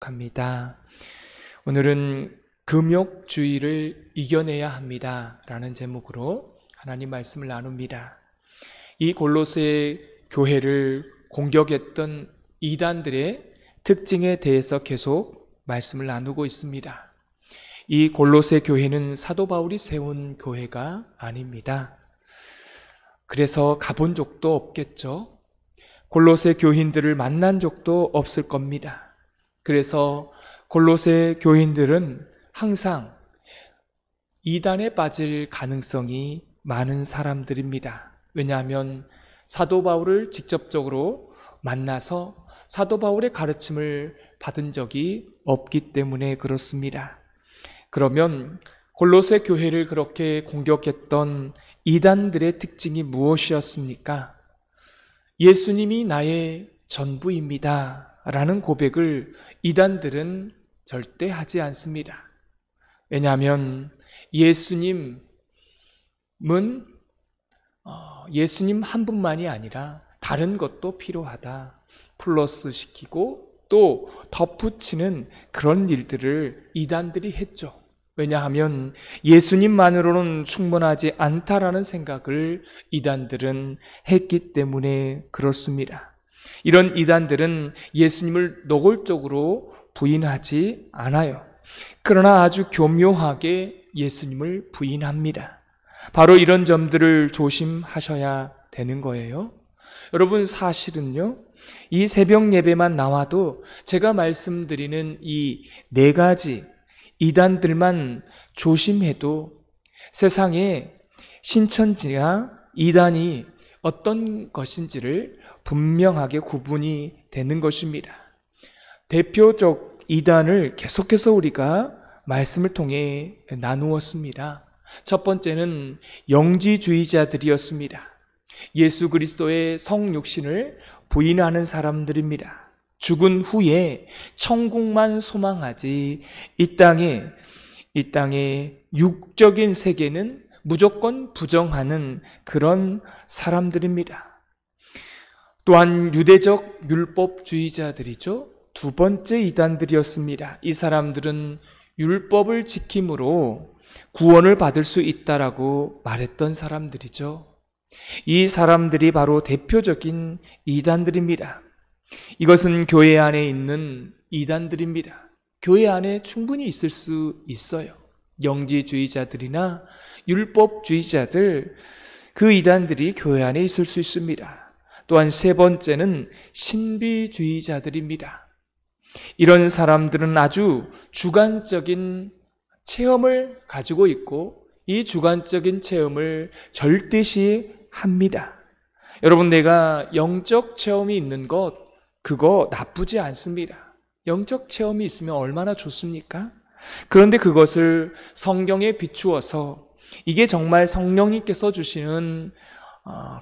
합니다. 오늘은 금욕주의를 이겨내야 합니다 라는 제목으로 하나님 말씀을 나눕니다. 이 골로새 교회를 공격했던 이단들의 특징에 대해서 계속 말씀을 나누고 있습니다. 이 골로새 교회는 사도 바울이 세운 교회가 아닙니다. 그래서 가본 적도 없겠죠. 골로새 교인들을 만난 적도 없을 겁니다. 그래서 골로새 교인들은 항상 이단에 빠질 가능성이 많은 사람들입니다. 왜냐하면 사도 바울을 직접적으로 만나서 사도 바울의 가르침을 받은 적이 없기 때문에 그렇습니다. 그러면 골로새 교회를 그렇게 공격했던 이단들의 특징이 무엇이었습니까? 예수님이 나의 전부입니다 라는 고백을 이단들은 절대 하지 않습니다. 왜냐하면 예수님 한 분만이 아니라 다른 것도 필요하다, 플러스 시키고 또 덧붙이는 그런 일들을 이단들이 했죠. 왜냐하면 예수님만으로는 충분하지 않다라는 생각을 이단들은 했기 때문에 그렇습니다. 이런 이단들은 예수님을 노골적으로 부인하지 않아요. 그러나 아주 교묘하게 예수님을 부인합니다. 바로 이런 점들을 조심하셔야 되는 거예요. 여러분, 사실은요, 이 새벽 예배만 나와도 제가 말씀드리는 이 네 가지 이단들만 조심해도 세상에 신천지와 이단이 어떤 것인지를 분명하게 구분이 되는 것입니다. 대표적 이단을 계속해서 우리가 말씀을 통해 나누었습니다. 첫 번째는 영지주의자들이었습니다. 예수 그리스도의 성육신을 부인하는 사람들입니다. 죽은 후에 천국만 소망하지 이 땅의 육적인 세계는 무조건 부정하는 그런 사람들입니다. 또한 유대적 율법주의자들이죠. 두 번째 이단들이었습니다. 이 사람들은 율법을 지킴으로 구원을 받을 수 있다라고 말했던 사람들이죠. 이 사람들이 바로 대표적인 이단들입니다. 이것은 교회 안에 있는 이단들입니다. 교회 안에 충분히 있을 수 있어요. 영지주의자들이나 율법주의자들, 그 이단들이 교회 안에 있을 수 있습니다. 또한 세 번째는 신비주의자들입니다. 이런 사람들은 아주 주관적인 체험을 가지고 있고 이 주관적인 체험을 절대시합니다. 여러분, 내가 영적 체험이 있는 것, 그거 나쁘지 않습니다. 영적 체험이 있으면 얼마나 좋습니까? 그런데 그것을 성경에 비추어서 이게 정말 성령님께서 주시는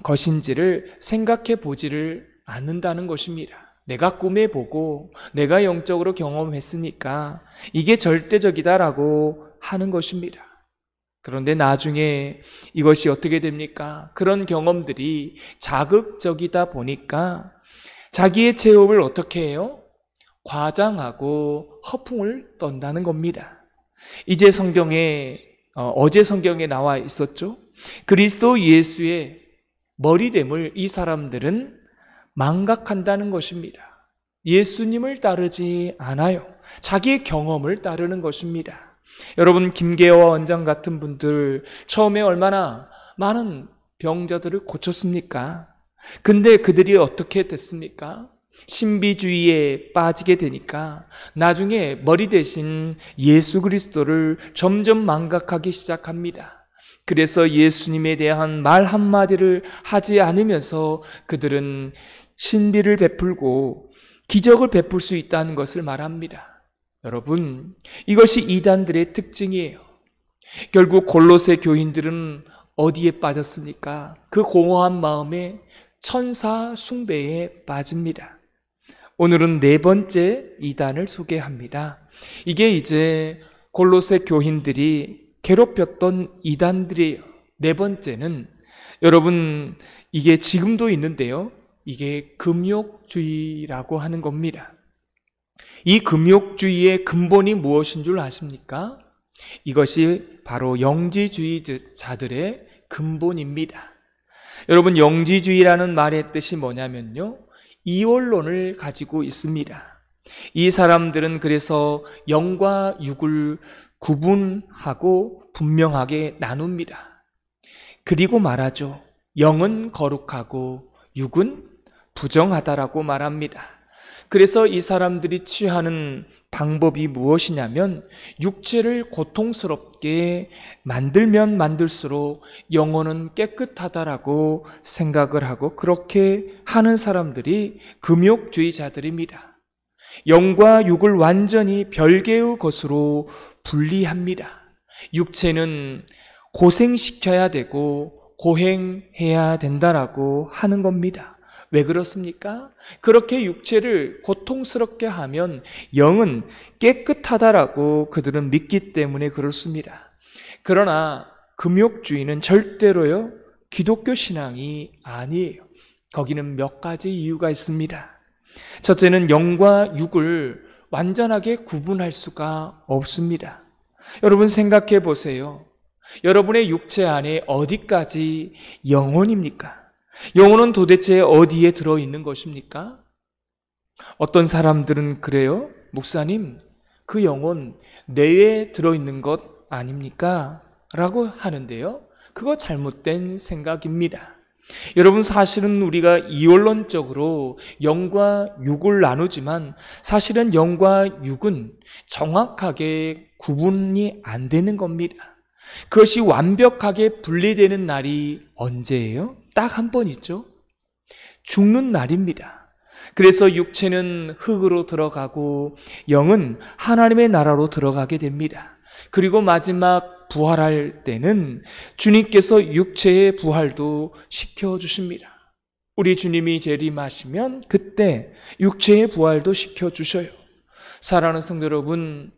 것인지를 생각해 보지를 않는다는 것입니다. 내가 꿈에 보고 내가 영적으로 경험했으니까 이게 절대적이다라고 하는 것입니다. 그런데 나중에 이것이 어떻게 됩니까? 그런 경험들이 자극적이다 보니까 자기의 체험을 어떻게 해요? 과장하고 허풍을 떤다는 겁니다. 어제 성경에 나와 있었죠? 그리스도 예수의 머리됨을 이 사람들은 망각한다는 것입니다. 예수님을 따르지 않아요. 자기의 경험을 따르는 것입니다. 여러분, 김계호 원장 같은 분들 처음에 얼마나 많은 병자들을 고쳤습니까? 근데 그들이 어떻게 됐습니까? 신비주의에 빠지게 되니까 나중에 머리 대신 예수 그리스도를 점점 망각하기 시작합니다. 그래서 예수님에 대한 말 한마디를 하지 않으면서 그들은 신비를 베풀고 기적을 베풀 수 있다는 것을 말합니다. 여러분, 이것이 이단들의 특징이에요. 결국 골로새 교인들은 어디에 빠졌습니까? 그 공허한 마음에 천사 숭배에 빠집니다. 오늘은 네 번째 이단을 소개합니다. 이게 이제 골로새 교인들이 괴롭혔던 이단들이에요. 네 번째는, 여러분, 이게 지금도 있는데요, 이게 금욕주의라고 하는 겁니다. 이 금욕주의의 근본이 무엇인 줄 아십니까? 이것이 바로 영지주의자들의 근본입니다. 여러분, 영지주의라는 말의 뜻이 뭐냐면요, 이원론을 가지고 있습니다. 이 사람들은 그래서 영과 육을 구분하고 분명하게 나눕니다. 그리고 말하죠. 영은 거룩하고 육은 부정하다라고 말합니다. 그래서 이 사람들이 취하는 방법이 무엇이냐면 육체를 고통스럽게 만들면 만들수록 영혼은 깨끗하다라고 생각을 하고 그렇게 하는 사람들이 금욕주의자들입니다. 영과 육을 완전히 별개의 것으로 분리합니다. 육체는 고생시켜야 되고 고행해야 된다라고 하는 겁니다. 왜 그렇습니까? 그렇게 육체를 고통스럽게 하면 영은 깨끗하다라고 그들은 믿기 때문에 그렇습니다. 그러나 금욕주의는 절대로요, 기독교 신앙이 아니에요. 거기는 몇 가지 이유가 있습니다. 첫째는 영과 육을 완전하게 구분할 수가 없습니다. 여러분 생각해 보세요. 여러분의 육체 안에 어디까지 영혼입니까? 영혼은 도대체 어디에 들어있는 것입니까? 어떤 사람들은 그래요. 목사님, 그 영혼 뇌에 들어있는 것 아닙니까? 라고 하는데요. 그거 잘못된 생각입니다. 여러분, 사실은 우리가 이원론적으로 영과 육을 나누지만 사실은 영과 육은 정확하게 구분이 안 되는 겁니다. 그것이 완벽하게 분리되는 날이 언제예요? 딱 한 번 있죠. 죽는 날입니다. 그래서 육체는 흙으로 들어가고 영은 하나님의 나라로 들어가게 됩니다. 그리고 마지막 부활할 때는 주님께서 육체의 부활도 시켜주십니다. 우리 주님이 재림하시면 그때 육체의 부활도 시켜주셔요. 사랑하는 성도 여러분,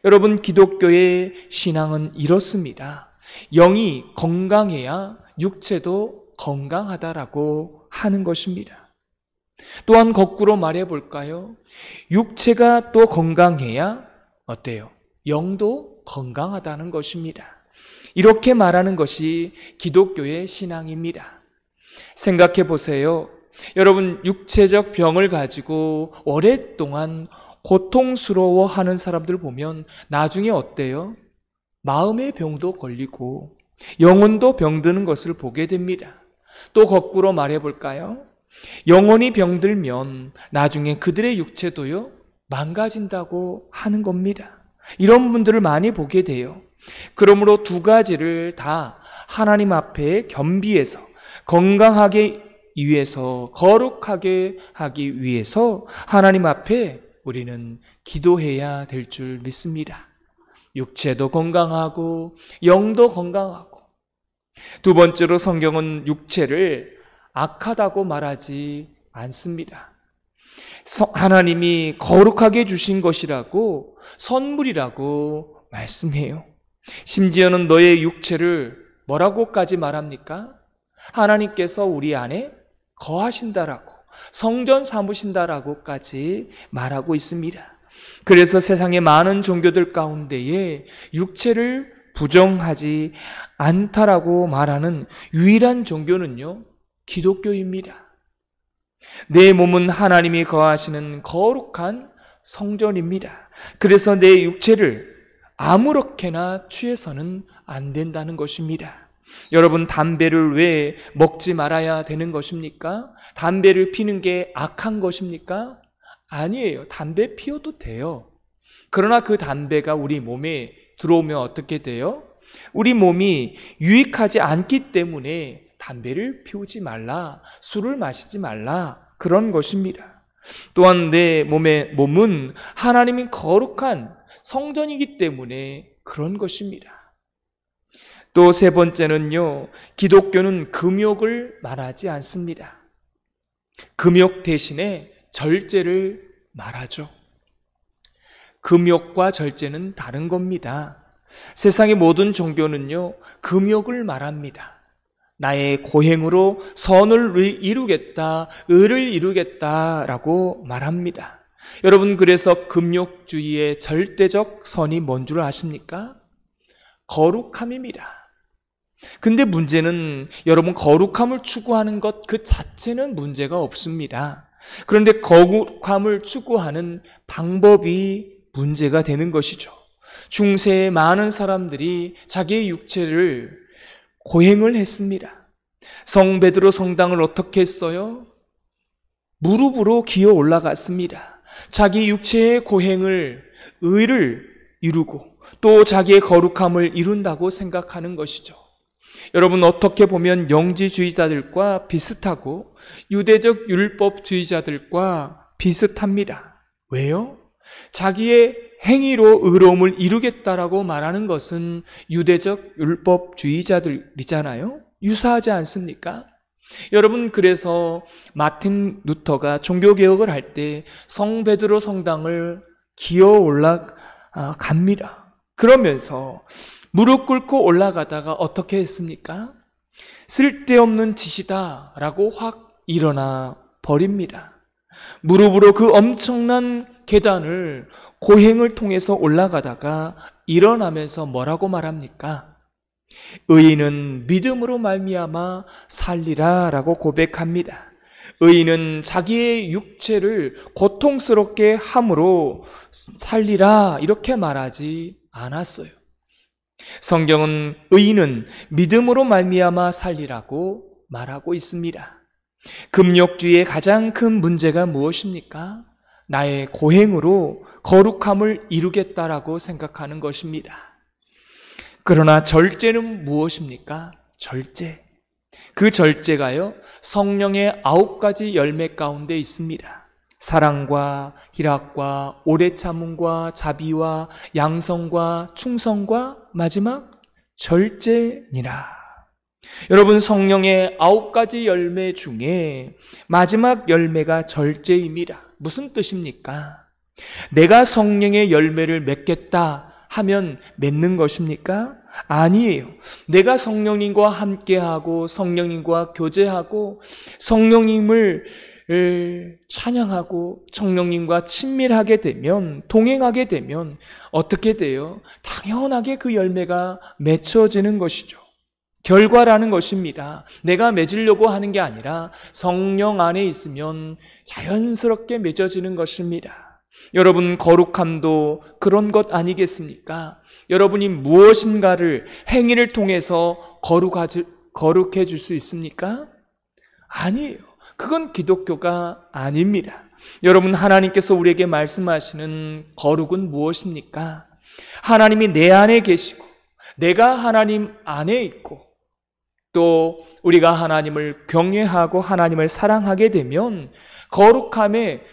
여러분 기독교의 신앙은 이렇습니다. 영이 건강해야 육체도 건강하다라고 하는 것입니다. 또한 거꾸로 말해 볼까요? 육체가 또 건강해야 어때요? 영도 건강하다는 것입니다. 이렇게 말하는 것이 기독교의 신앙입니다. 생각해 보세요. 여러분, 육체적 병을 가지고 오랫동안 고통스러워하는 사람들 보면 나중에 어때요? 마음의 병도 걸리고 영혼도 병드는 것을 보게 됩니다. 또 거꾸로 말해볼까요? 영혼이 병들면 나중에 그들의 육체도요, 망가진다고 하는 겁니다. 이런 분들을 많이 보게 돼요. 그러므로 두 가지를 다 하나님 앞에 겸비해서 건강하게 위해서, 거룩하게 하기 위해서 하나님 앞에 우리는 기도해야 될 줄 믿습니다. 육체도 건강하고 영도 건강하고. 두 번째로 성경은 육체를 악하다고 말하지 않습니다. 하나님이 거룩하게 주신 것이라고, 선물이라고 말씀해요. 심지어는 너의 육체를 뭐라고까지 말합니까? 하나님께서 우리 안에 거하신다라고, 성전 삼으신다라고까지 말하고 있습니다. 그래서 세상의 많은 종교들 가운데에 육체를 부정하지 않다라고 말하는 유일한 종교는요, 기독교입니다. 내 몸은 하나님이 거하시는 거룩한 성전입니다. 그래서 내 육체를 아무렇게나 취해서는 안 된다는 것입니다. 여러분, 담배를 왜 먹지 말아야 되는 것입니까? 담배를 피는 게 악한 것입니까? 아니에요. 담배 피워도 돼요. 그러나 그 담배가 우리 몸에 들어오면 어떻게 돼요? 우리 몸이 유익하지 않기 때문에 담배를 피우지 말라, 술을 마시지 말라, 그런 것입니다. 또한 내 몸은 하나님이 거룩한 성전이기 때문에 그런 것입니다. 또 세 번째는요, 기독교는 금욕을 말하지 않습니다. 금욕 대신에 절제를 말하죠. 금욕과 절제는 다른 겁니다. 세상의 모든 종교는요, 금욕을 말합니다. 나의 고행으로 선을 이루겠다, 의를 이루겠다라고 말합니다. 여러분, 그래서 금욕주의의 절대적 선이 뭔 줄 아십니까? 거룩함입니다. 근데 문제는 여러분, 거룩함을 추구하는 것 그 자체는 문제가 없습니다. 그런데 거룩함을 추구하는 방법이 문제가 되는 것이죠. 중세의 많은 사람들이 자기의 육체를 고행을 했습니다. 성 베드로 성당을 어떻게 했어요? 무릎으로 기어 올라갔습니다. 자기 육체의 고행을, 의를 이루고 또 자기의 거룩함을 이룬다고 생각하는 것이죠. 여러분, 어떻게 보면 영지주의자들과 비슷하고 유대적 율법주의자들과 비슷합니다. 왜요? 자기의 행위로 의로움을 이루겠다라고 말하는 것은 유대적 율법주의자들이잖아요. 유사하지 않습니까? 여러분, 그래서 마틴 루터가 종교개혁을 할 때 성 베드로 성당을 기어 올라갑니다. 그러면서 무릎 꿇고 올라가다가 어떻게 했습니까? 쓸데없는 짓이다 라고 확 일어나 버립니다. 무릎으로 그 엄청난 계단을 고행을 통해서 올라가다가 일어나면서 뭐라고 말합니까? 의인은 믿음으로 말미암아 살리라 라고 고백합니다. 의인은 자기의 육체를 고통스럽게 함으로 살리라 이렇게 말하지 않았어요. 성경은 의인은 믿음으로 말미암아 살리라고 말하고 있습니다. 금욕주의의 가장 큰 문제가 무엇입니까? 나의 고행으로 거룩함을 이루겠다라고 생각하는 것입니다. 그러나 절제는 무엇입니까? 절제. 그 절제가요, 성령의 9가지 열매 가운데 있습니다. 사랑과 희락과 오래 참음과 자비와 양성과 충성과 마지막 절제니라. 여러분, 성령의 9가지 열매 중에 마지막 열매가 절제입니다. 무슨 뜻입니까? 내가 성령의 열매를 맺겠다 하면 맺는 것입니까? 아니에요. 내가 성령님과 함께하고 성령님과 교제하고 성령님을 찬양하고 성령님과 친밀하게 되면, 동행하게 되면 어떻게 돼요? 당연하게 그 열매가 맺혀지는 것이죠. 결과라는 것입니다. 내가 맺으려고 하는 게 아니라 성령 안에 있으면 자연스럽게 맺어지는 것입니다. 여러분, 거룩함도 그런 것 아니겠습니까? 여러분이 무엇인가를 행위를 통해서 거룩해 줄 수 있습니까? 아니에요. 그건 기독교가 아닙니다. 여러분, 하나님께서 우리에게 말씀하시는 거룩은 무엇입니까? 하나님이 내 안에 계시고 내가 하나님 안에 있고 또 우리가 하나님을 경외하고 하나님을 사랑하게 되면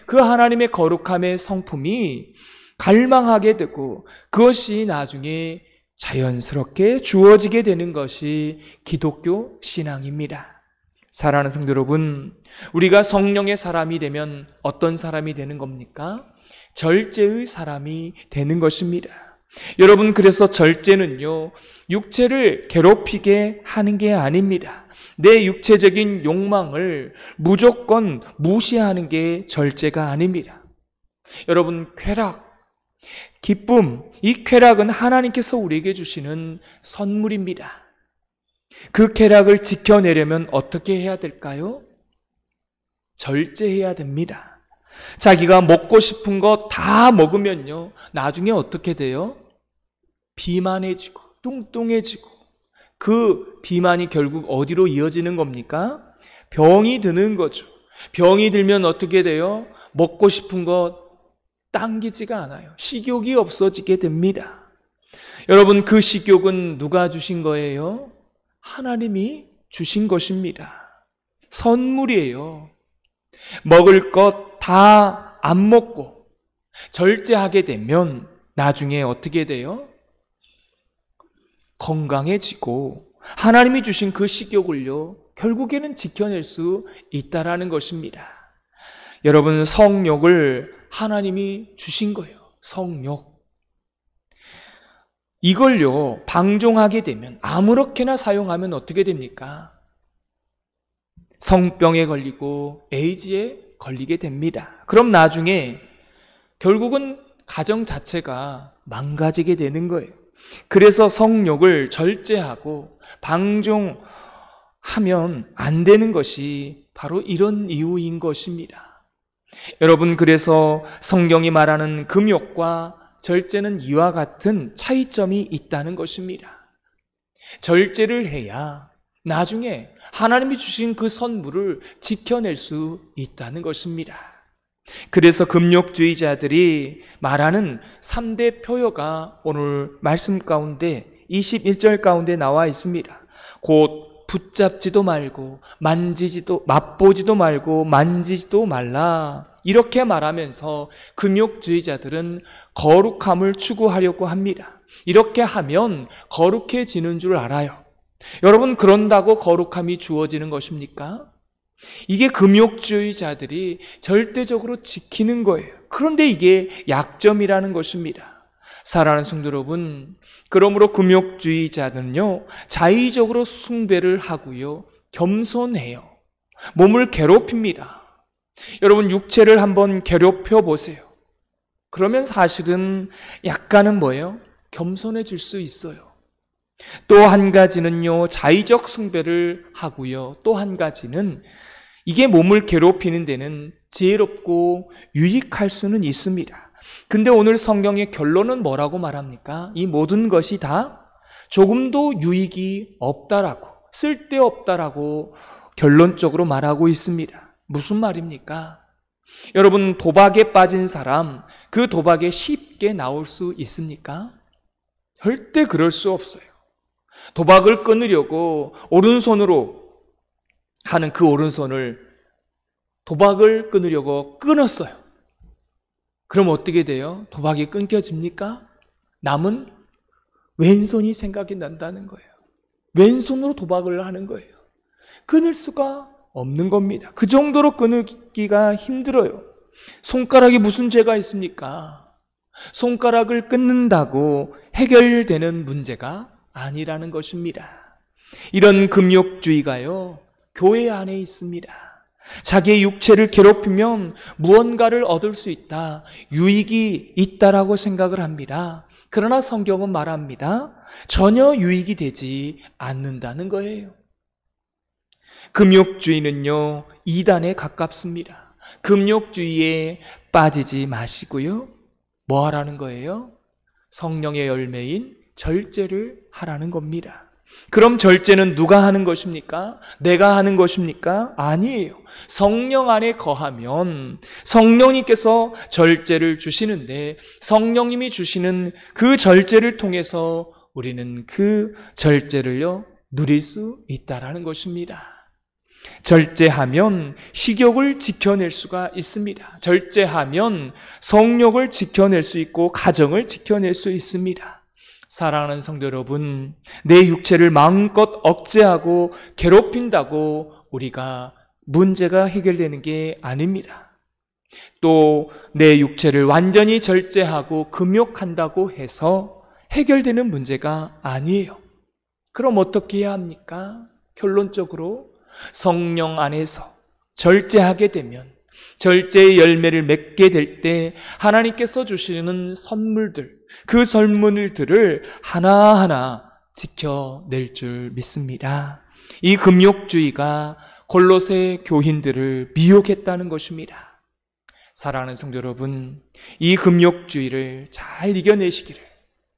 그 하나님의 거룩함의 성품이 갈망하게 되고 그것이 나중에 자연스럽게 주어지게 되는 것이 기독교 신앙입니다. 사랑하는 성도 여러분, 우리가 성령의 사람이 되면 어떤 사람이 되는 겁니까? 절제의 사람이 되는 것입니다. 여러분, 그래서 절제는요, 육체를 괴롭히게 하는 게 아닙니다. 내 육체적인 욕망을 무조건 무시하는 게 절제가 아닙니다. 여러분, 쾌락, 기쁨, 이 쾌락은 하나님께서 우리에게 주시는 선물입니다. 그 쾌락을 지켜내려면 어떻게 해야 될까요? 절제해야 됩니다. 자기가 먹고 싶은 거 다 먹으면요, 나중에 어떻게 돼요? 비만해지고 뚱뚱해지고, 그 비만이 결국 어디로 이어지는 겁니까? 병이 드는 거죠. 병이 들면 어떻게 돼요? 먹고 싶은 거 당기지가 않아요. 식욕이 없어지게 됩니다. 여러분, 그 식욕은 누가 주신 거예요? 하나님이 주신 것입니다. 선물이에요. 먹을 것 다 안 먹고 절제하게 되면 나중에 어떻게 돼요? 건강해지고 하나님이 주신 그 식욕을요, 결국에는 지켜낼 수 있다라는 것입니다. 여러분, 성욕을 하나님이 주신 거예요. 성욕. 이걸요, 방종하게 되면, 아무렇게나 사용하면 어떻게 됩니까? 성병에 걸리고 에이즈에 걸리게 됩니다. 그럼 나중에 결국은 가정 자체가 망가지게 되는 거예요. 그래서 성욕을 절제하고 방종하면 안 되는 것이 바로 이런 이유인 것입니다. 여러분, 그래서 성경이 말하는 금욕과 절제는 이와 같은 차이점이 있다는 것입니다. 절제를 해야 나중에 하나님이 주신 그 선물을 지켜낼 수 있다는 것입니다. 그래서 금욕주의자들이 말하는 3대 표효가 오늘 말씀 가운데 21절 가운데 나와 있습니다. 곧 붙잡지도 말고 맛보지도 말고 만지지도 말라. 이렇게 말하면서 금욕주의자들은 거룩함을 추구하려고 합니다. 이렇게 하면 거룩해지는 줄 알아요. 여러분, 그런다고 거룩함이 주어지는 것입니까? 이게 금욕주의자들이 절대적으로 지키는 거예요. 그런데 이게 약점이라는 것입니다. 사랑하는 성도 여러분, 그러므로 금욕주의자는요, 자의적으로 숭배를 하고요, 겸손해요. 몸을 괴롭힙니다. 여러분, 육체를 한번 괴롭혀 보세요. 그러면 사실은 약간은 뭐예요? 겸손해질 수 있어요. 또 한 가지는요, 자의적 숭배를 하고요, 또 한 가지는 이게 몸을 괴롭히는 데는 지혜롭고 유익할 수는 있습니다. 근데 오늘 성경의 결론은 뭐라고 말합니까? 이 모든 것이 다 조금도 유익이 없다라고, 쓸데없다라고 결론적으로 말하고 있습니다. 무슨 말입니까? 여러분, 도박에 빠진 사람, 그 도박에 쉽게 나올 수 있습니까? 절대 그럴 수 없어요. 도박을 끊으려고 오른손으로 하는 그 오른손을 도박을 끊으려고 끊었어요. 그럼 어떻게 돼요? 도박이 끊겨집니까? 남은 왼손이 생각이 난다는 거예요. 왼손으로 도박을 하는 거예요. 끊을 수가 없는 겁니다. 그 정도로 끊기가 힘들어요. 손가락에 무슨 죄가 있습니까? 손가락을 끊는다고 해결되는 문제가 아니라는 것입니다. 이런 금욕주의가요, 교회 안에 있습니다. 자기의 육체를 괴롭히면 무언가를 얻을 수 있다, 유익이 있다라고 생각을 합니다. 그러나 성경은 말합니다. 전혀 유익이 되지 않는다는 거예요. 금욕주의는요, 이단에 가깝습니다. 금욕주의에 빠지지 마시고요, 뭐 하라는 거예요? 성령의 열매인 절제를 하라는 겁니다. 그럼 절제는 누가 하는 것입니까? 내가 하는 것입니까? 아니에요. 성령 안에 거하면 성령님께서 절제를 주시는데, 성령님이 주시는 그 절제를 통해서 우리는 그 절제를요, 누릴 수 있다라는 것입니다. 절제하면 식욕을 지켜낼 수가 있습니다. 절제하면 성욕을 지켜낼 수 있고 가정을 지켜낼 수 있습니다. 사랑하는 성도 여러분, 내 육체를 마음껏 억제하고 괴롭힌다고 우리가 문제가 해결되는 게 아닙니다. 또 내 육체를 완전히 절제하고 금욕한다고 해서 해결되는 문제가 아니에요. 그럼 어떻게 해야 합니까? 결론적으로 성령 안에서 절제하게 되면, 절제의 열매를 맺게 될 때 하나님께서 주시는 선물들, 그 선물들을 하나하나 지켜낼 줄 믿습니다. 이 금욕주의가 골로새 교인들을 미혹했다는 것입니다. 사랑하는 성도 여러분, 이 금욕주의를 잘 이겨내시기를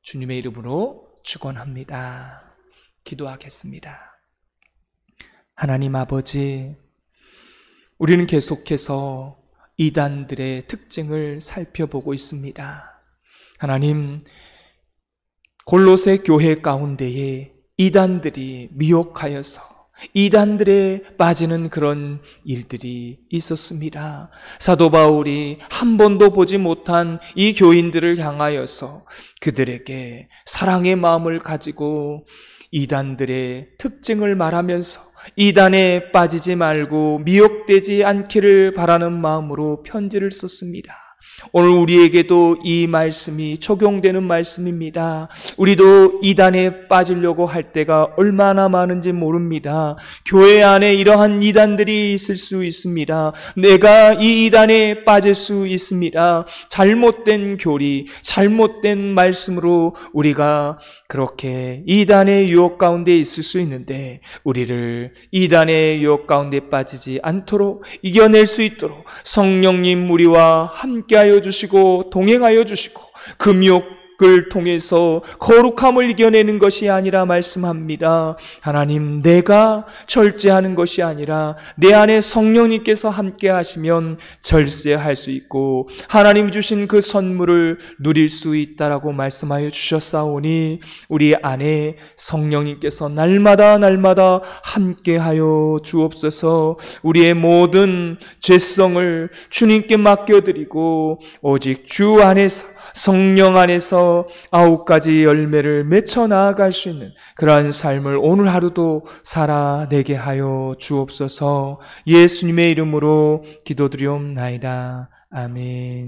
주님의 이름으로 축원합니다. 기도하겠습니다. 하나님 아버지, 우리는 계속해서 이단들의 특징을 살펴보고 있습니다. 하나님, 골로새 교회 가운데에 이단들이 미혹하여서 이단들에 빠지는 그런 일들이 있었습니다. 사도 바울이 한 번도 보지 못한 이 교인들을 향하여서 그들에게 사랑의 마음을 가지고 이단들의 특징을 말하면서 이단에 빠지지 말고 미혹되지 않기를 바라는 마음으로 편지를 썼습니다. 오늘 우리에게도 이 말씀이 적용되는 말씀입니다. 우리도 이단에 빠지려고 할 때가 얼마나 많은지 모릅니다. 교회 안에 이러한 이단들이 있을 수 있습니다. 내가 이 이단에 빠질 수 있습니다. 잘못된 교리, 잘못된 말씀으로 우리가 그렇게 이단의 유혹 가운데 있을 수 있는데, 우리를 이단의 유혹 가운데 빠지지 않도록 이겨낼 수 있도록 성령님 우리와 함께하여 주시고 동행하여 주시고, 금욕을 통해서 거룩함을 이겨내는 것이 아니라 말씀합니다. 하나님, 내가 절제하는 것이 아니라 내 안에 성령님께서 함께 하시면 절제할 수 있고 하나님 주신 그 선물을 누릴 수 있다라고 말씀하여 주셨사오니, 우리 안에 성령님께서 날마다 함께하여 주옵소서. 우리의 모든 죄성을 주님께 맡겨드리고 오직 주 안에서, 성령 안에서 9가지 열매를 맺혀 나아갈 수 있는 그러한 삶을 오늘 하루도 살아내게 하여 주옵소서. 예수님의 이름으로 기도드리옵나이다. 아멘.